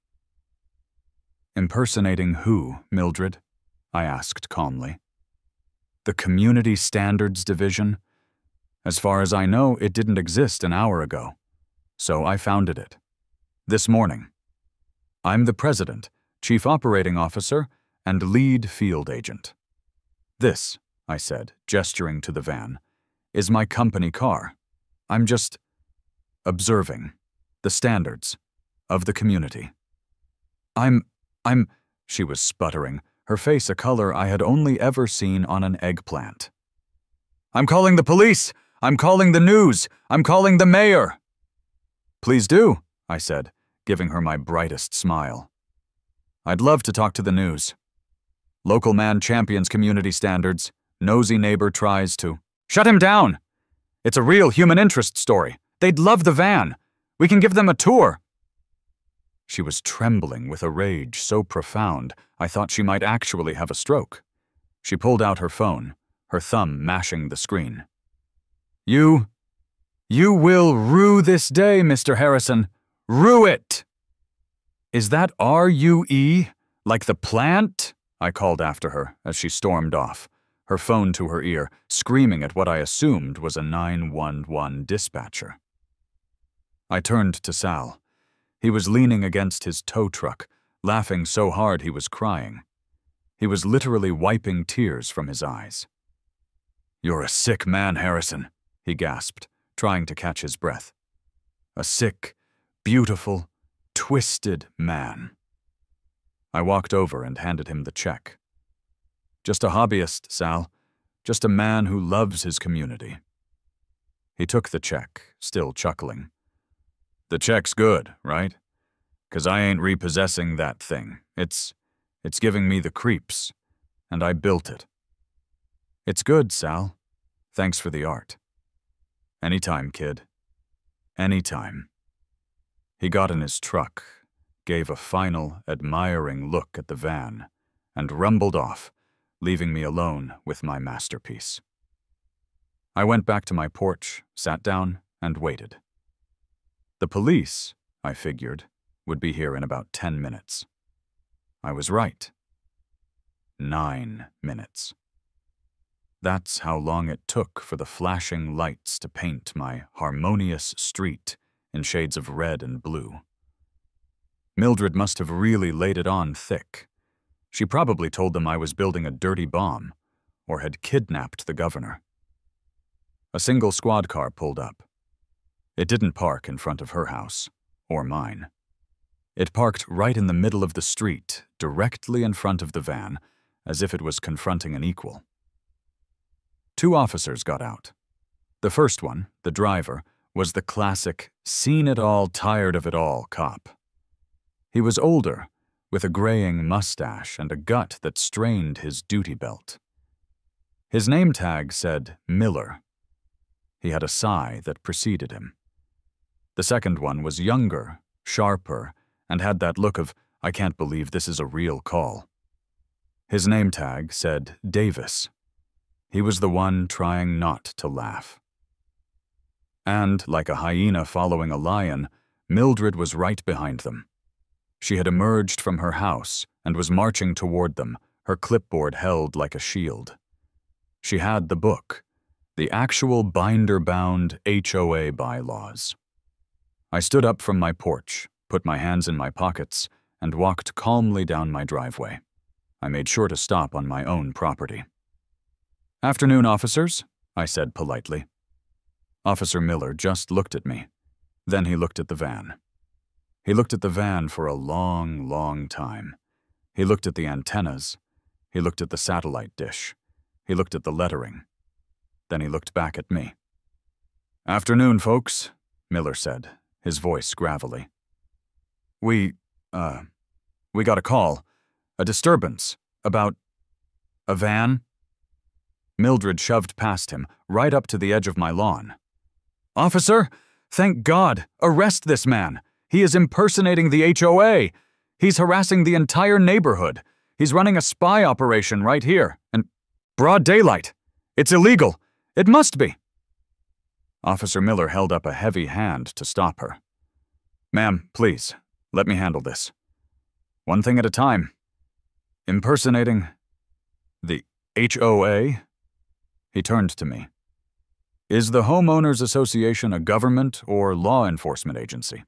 [SPEAKER 1] "Impersonating who, Mildred?" I asked calmly. "The Community Standards Division? As far as I know, it didn't exist an hour ago. So I founded it. This morning. I'm the president, chief operating officer, and lead field agent. This," I said, gesturing to the van, "is my company car. I'm just observing the standards of the community. I'm, she was sputtering, her face a color I had only ever seen on an eggplant. "I'm calling the police! I'm calling the news! I'm calling the mayor!" "Please do," I said, giving her my brightest smile. "I'd love to talk to the news. Local man champions community standards. Nosy neighbor tries to..." "Shut him down! It's a real human interest story. They'd love the van. We can give them a tour." She was trembling with a rage so profound I thought she might actually have a stroke. She pulled out her phone, her thumb mashing the screen. You will rue this day, Mr. Harrison. Rue it!" "Is that R-U-E? Like the plant?" I called after her as she stormed off, her phone to her ear, screaming at what I assumed was a 911 dispatcher. I turned to Sal. He was leaning against his tow truck, laughing so hard he was crying. He was literally wiping tears from his eyes. "You're a sick man, Harrison," he gasped, trying to catch his breath. "A sick, beautiful, twisted man." I walked over and handed him the check. "Just a hobbyist, Sal. Just a man who loves his community." He took the check, still chuckling. "The check's good, right? 'Cause I ain't repossessing that thing. It's giving me the creeps, and I built it." "It's good, Sal. Thanks for the art." "Anytime, kid. Anytime." He got in his truck, gave a final, admiring look at the van, and rumbled off, leaving me alone with my masterpiece. I went back to my porch, sat down, and waited. The police, I figured, would be here in about 10 minutes. I was right. 9 minutes. That's how long it took for the flashing lights to paint my harmonious street in shades of red and blue. Mildred must have really laid it on thick. She probably told them I was building a dirty bomb, or had kidnapped the governor. A single squad car pulled up. It didn't park in front of her house, or mine. It parked right in the middle of the street, directly in front of the van, as if it was confronting an equal. 2 officers got out. The first one, the driver, was the classic, seen-it-all, tired-of-it-all cop. He was older, with a graying mustache and a gut that strained his duty belt. His name tag said Miller. He had a sigh that preceded him. The second one was younger, sharper, and had that look of, "I can't believe this is a real call." His name tag said Davis. He was the one trying not to laugh. And, like a hyena following a lion, Mildred was right behind them. She had emerged from her house and was marching toward them, her clipboard held like a shield. She had the book, the actual binder-bound HOA bylaws. I stood up from my porch, put my hands in my pockets, and walked calmly down my driveway. I made sure to stop on my own property. "Afternoon, officers," I said politely. Officer Miller just looked at me. Then he looked at the van. He looked at the van for a long, long time. He looked at the antennas. He looked at the satellite dish. He looked at the lettering. Then he looked back at me. "Afternoon, folks," Miller said, his voice gravelly. We got a call. A disturbance. About a van." Mildred shoved past him, right up to the edge of my lawn. "Officer, thank God! Arrest this man! He is impersonating the HOA! He's harassing the entire neighborhood! He's running a spy operation right here, and broad daylight! It's illegal! It must be!" Officer Miller held up a heavy hand to stop her. "Ma'am, please, let me handle this. One thing at a time. Impersonating the HOA?" He turned to me. "Is the Homeowners Association a government or law enforcement agency?"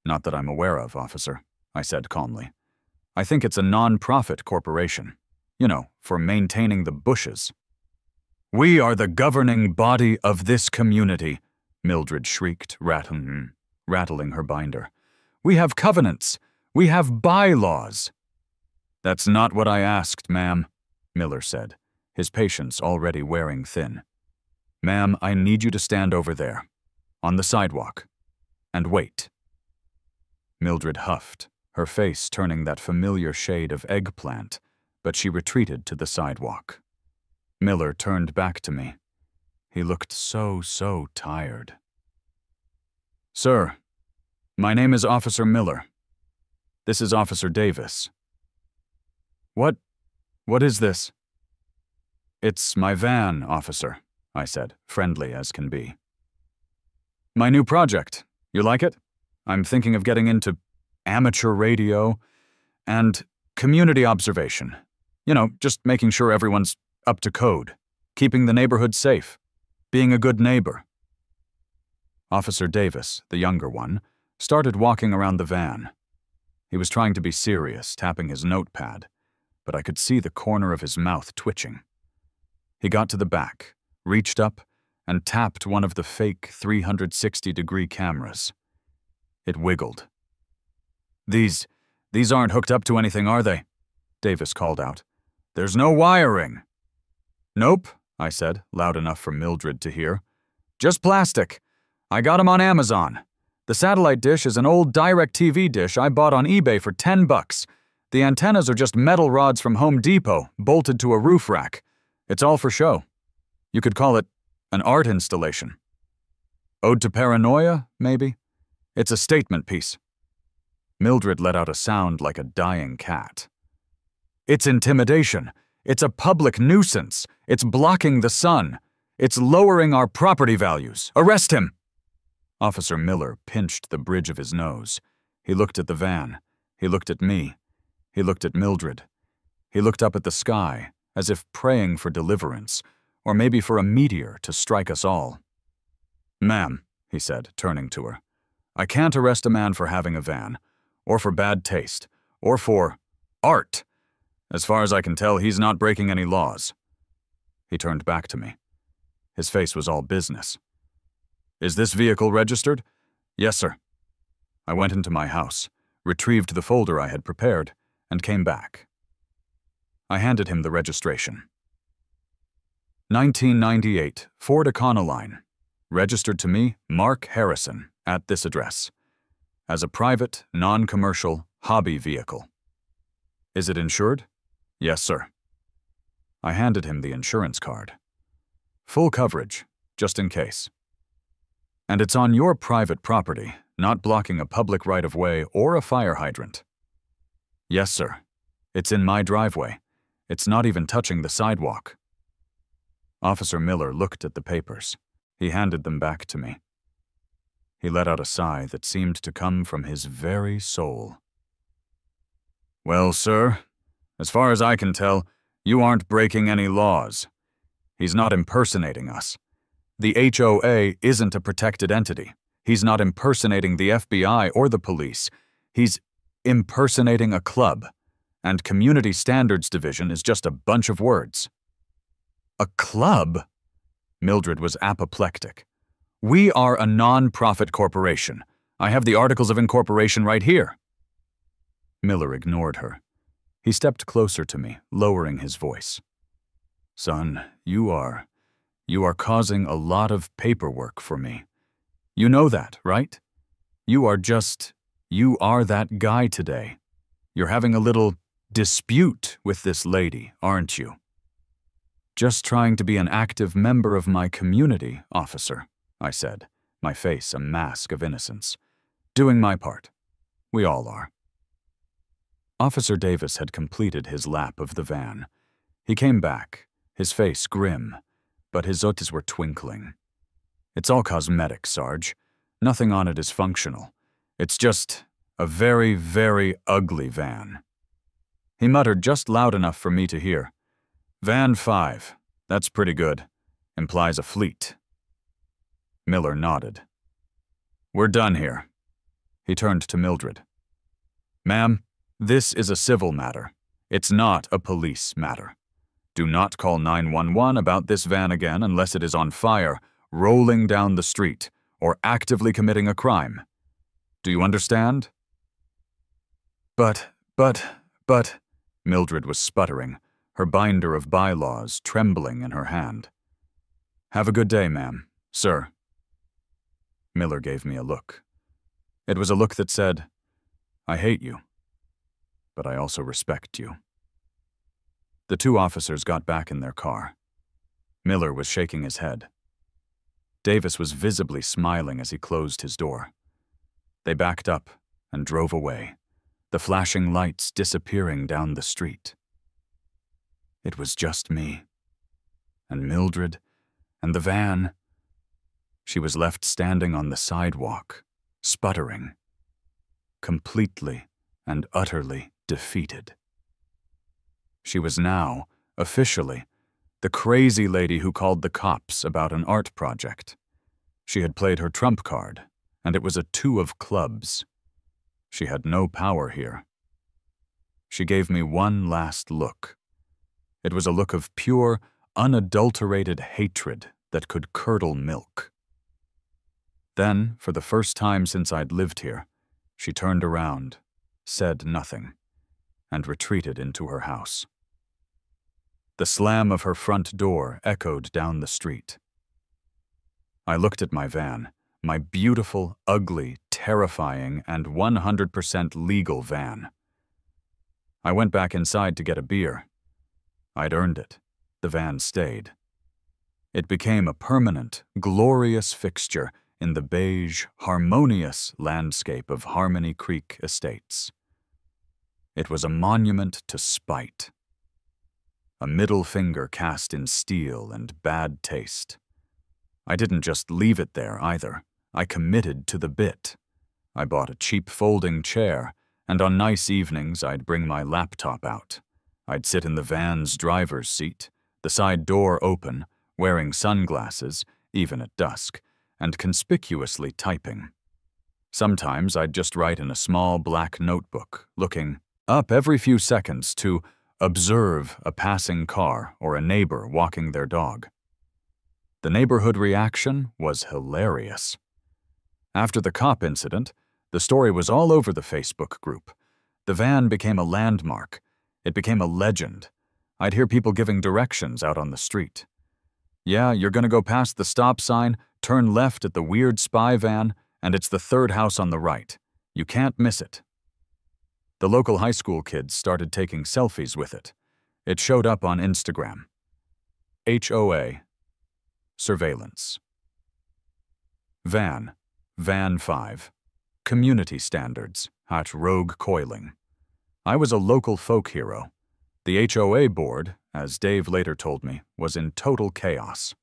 [SPEAKER 1] "Not that I'm aware of, officer," I said calmly. "I think it's a non-profit corporation. You know, for maintaining the bushes." "We are the governing body of this community," Mildred shrieked, rattling her binder. "We have covenants. We have bylaws." "That's not what I asked, ma'am," Miller said, his patience already wearing thin. "Ma'am, I need you to stand over there, on the sidewalk, and wait." Mildred huffed, her face turning that familiar shade of eggplant, but she retreated to the sidewalk. Miller turned back to me. He looked so tired. "Sir, my name is Officer Miller. This is Officer Davis." What is this?" "It's my van, officer," I said, friendly as can be. "My new project. You like it? I'm thinking of getting into amateur radio and community observation. You know, just making sure everyone's up to code, keeping the neighborhood safe, being a good neighbor." Officer Davis, the younger one, started walking around the van. He was trying to be serious, tapping his notepad, but I could see the corner of his mouth twitching. He got to the back, reached up, and tapped one of the fake 360-degree cameras. It wiggled. These aren't hooked up to anything, are they?" Davis called out. "There's no wiring." "Nope," I said, loud enough for Mildred to hear. "Just plastic. I got 'em on Amazon. The satellite dish is an old DirecTV dish I bought on eBay for $10. The antennas are just metal rods from Home Depot, bolted to a roof rack. It's all for show. You could call it an art installation. Ode to Paranoia, maybe? It's a statement piece." Mildred let out a sound like a dying cat. "It's intimidation. It's a public nuisance. It's blocking the sun. It's lowering our property values. Arrest him!" Officer Miller pinched the bridge of his nose. He looked at the van. He looked at me. He looked at Mildred. He looked up at the sky, as if praying for deliverance, or maybe for a meteor to strike us all. "Ma'am," he said, turning to her, "I can't arrest a man for having a van, or for bad taste, or for art. As far as I can tell, he's not breaking any laws." He turned back to me. His face was all business. "Is this vehicle registered?" "Yes, sir." I went into my house, retrieved the folder I had prepared, and came back. I handed him the registration. 1998 Ford Econoline. Registered to me, Mark Harrison, at this address. As a private, non-commercial, hobby vehicle. "Is it insured?" "Yes, sir." I handed him the insurance card. "Full coverage, just in case. And it's on your private property, not blocking a public right-of-way or a fire hydrant." "Yes, sir. It's in my driveway. It's not even touching the sidewalk." Officer Miller looked at the papers. He handed them back to me. He let out a sigh that seemed to come from his very soul. "Well, sir, as far as I can tell, you aren't breaking any laws. He's not impersonating us. The HOA isn't a protected entity. He's not impersonating the FBI or the police. He's impersonating a club, and Community Standards Division is just a bunch of words." "A club?" Mildred was apoplectic. "We are a non-profit corporation. I have the Articles of Incorporation right here." Miller ignored her. He stepped closer to me, lowering his voice. "Son, you are causing a lot of paperwork for me. You know that, right? You are that guy today. You're having a little dispute with this lady, aren't you?" "Just trying to be an active member of my community, officer," I said, my face a mask of innocence. "Doing my part. We all are." Officer Davis had completed his lap of the van. He came back, his face grim, but his eyes were twinkling. "It's all cosmetic, Sarge. Nothing on it is functional. It's just a very, very ugly van." He muttered just loud enough for me to hear. "Van 5. That's pretty good. Implies a fleet." Miller nodded. "We're done here." He turned to Mildred. "Ma'am, this is a civil matter. It's not a police matter. Do not call 911 about this van again unless it is on fire, rolling down the street, or actively committing a crime. Do you understand?" But, Mildred was sputtering, her binder of bylaws trembling in her hand. "Have a good day, ma'am. Sir." Miller gave me a look. It was a look that said, "I hate you, but I also respect you." The two officers got back in their car. Miller was shaking his head. Davis was visibly smiling as he closed his door. They backed up and drove away, the flashing lights disappearing down the street. It was just me, and Mildred, and the van. She was left standing on the sidewalk, sputtering, completely and utterly defeated. She was now, officially, the crazy lady who called the cops about an art project. She had played her trump card, and it was a 2 of clubs. She had no power here. She gave me one last look. It was a look of pure, unadulterated hatred that could curdle milk. Then, for the first time since I'd lived here, she turned around, said nothing, and retreated into her house. The slam of her front door echoed down the street. I looked at my van, my beautiful, ugly, terrifying, and 100% legal van. I went back inside to get a beer. I'd earned it. The van stayed. It became a permanent, glorious fixture in the beige, harmonious landscape of Harmony Creek Estates. It was a monument to spite. A middle finger cast in steel and bad taste. I didn't just leave it there either. I committed to the bit. I bought a cheap folding chair, and on nice evenings I'd bring my laptop out. I'd sit in the van's driver's seat, the side door open, wearing sunglasses, even at dusk, and conspicuously typing. Sometimes I'd just write in a small black notebook, looking up every few seconds to observe a passing car or a neighbor walking their dog. The neighborhood reaction was hilarious. After the cop incident, the story was all over the Facebook group. The van became a landmark. It became a legend. I'd hear people giving directions out on the street. Yeah, you're gonna go past the stop sign, turn left at the weird spy van, and it's the third house on the right. You can't miss it. The local high school kids started taking selfies with it. It showed up on Instagram. HOA. Surveillance. Van 5. Community standards, at rogue coiling. I was a local folk hero. The HOA board, as Dave later told me, was in total chaos.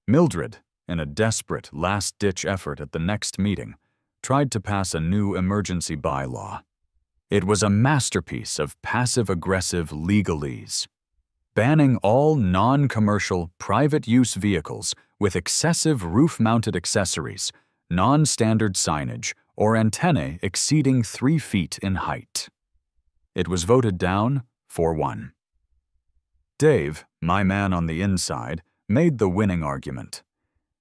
[SPEAKER 1] Mildred, in a desperate last-ditch effort at the next meeting, tried to pass a new emergency bylaw. It was a masterpiece of passive-aggressive legalese, banning all non-commercial, private-use vehicles with excessive roof-mounted accessories, non-standard signage, or antennae exceeding 3 feet in height. It was voted down 4-1. Dave, my man on the inside, made the winning argument.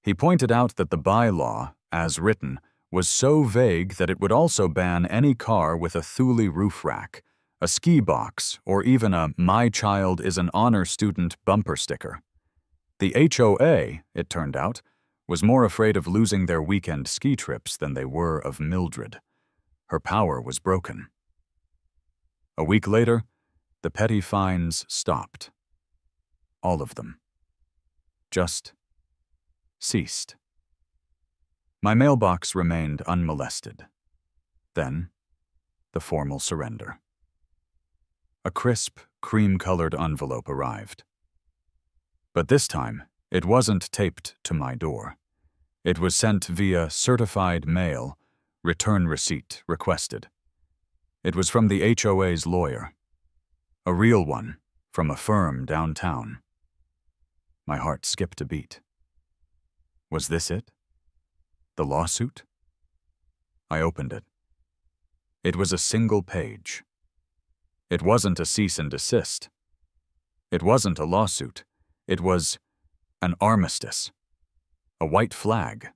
[SPEAKER 1] He pointed out that the bylaw, as written, was so vague that it would also ban any car with a Thule roof rack, a ski box, or even a "My child is an honor student" bumper sticker. The HOA, it turned out, was more afraid of losing their weekend ski trips than they were of Mildred. Her power was broken. A week later, the petty fines stopped. All of them. Just ceased. My mailbox remained unmolested. Then, the formal surrender. A crisp, cream-colored envelope arrived. But this time, it wasn't taped to my door. It was sent via certified mail, return receipt requested. It was from the HOA's lawyer. A real one, from a firm downtown. My heart skipped a beat. Was this it? The lawsuit? I opened it. It was a single page. It wasn't a cease and desist. It wasn't a lawsuit. It was an armistice. A white flag.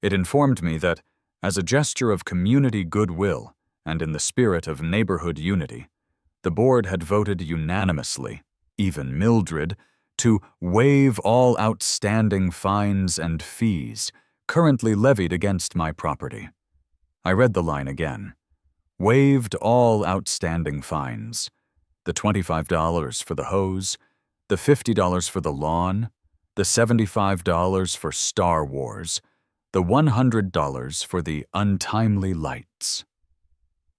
[SPEAKER 1] It informed me that, as a gesture of community goodwill and in the spirit of neighborhood unity, the board had voted unanimously, even Mildred, to waive all outstanding fines and fees currently levied against my property. I read the line again. Waived all outstanding fines. The $25 for the hose, the $50 for the lawn, the $75 for Star Wars, the $100 for the untimely lights.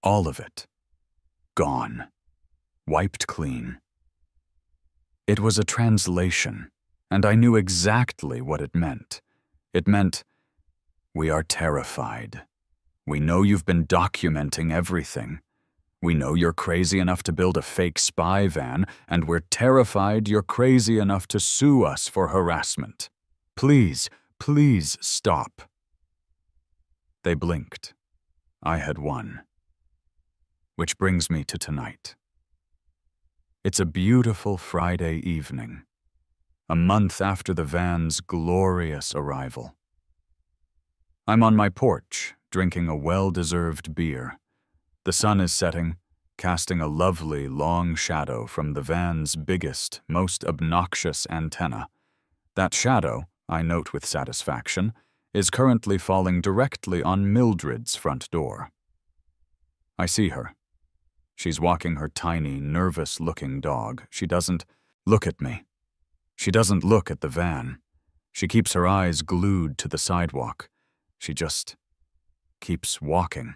[SPEAKER 1] All of it. Gone. Wiped clean. It was a translation, and I knew exactly what it meant. It meant, we are terrified. We know you've been documenting everything. We know you're crazy enough to build a fake spy van, and we're terrified you're crazy enough to sue us for harassment. Please, please stop. They blinked. I had won. Which brings me to tonight. It's a beautiful Friday evening. a month after the van's glorious arrival. I'm on my porch, drinking a well-deserved beer. The sun is setting, casting a lovely, long shadow from the van's biggest, most obnoxious antenna. That shadow, I note with satisfaction, is currently falling directly on Mildred's front door. I see her. She's walking her tiny, nervous-looking dog. She doesn't look at me. She doesn't look at the van. She keeps her eyes glued to the sidewalk. She just keeps walking.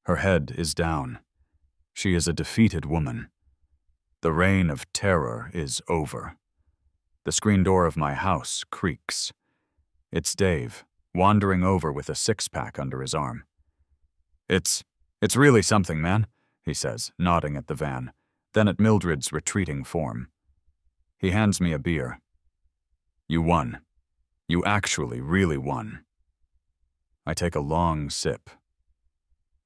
[SPEAKER 1] Her head is down. She is a defeated woman. The reign of terror is over. The screen door of my house creaks. It's Dave, wandering over with a six-pack under his arm. It's really something, man," he says, nodding at the van, then at Mildred's retreating form. He hands me a beer. "You won. You actually really won." I take a long sip.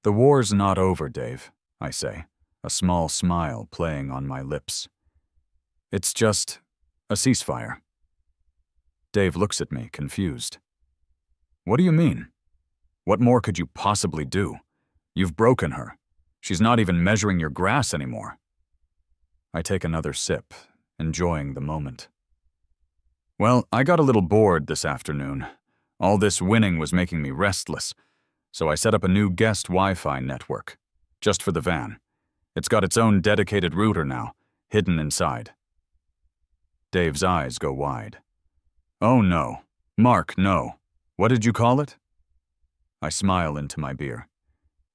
[SPEAKER 1] "The war's not over, Dave," I say, a small smile playing on my lips. "It's just a ceasefire." Dave looks at me, confused. "What do you mean? What more could you possibly do? You've broken her. She's not even measuring your grass anymore." I take another sip, enjoying the moment. "Well, I got a little bored this afternoon. All this winning was making me restless, so I set up a new guest Wi-Fi network, just for the van. It's got its own dedicated router now, hidden inside." Dave's eyes go wide. "Oh no. Mark, no. What did you call it?" I smile into my beer.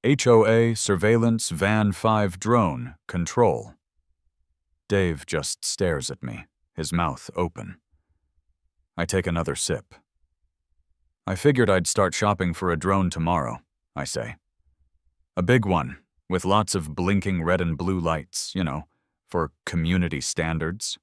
[SPEAKER 1] "HOA Surveillance Van 5 Drone Control." Dave just stares at me, his mouth open. I take another sip. "I figured I'd start shopping for a drone tomorrow," I say. "A big one, with lots of blinking red and blue lights, you know, for community standards."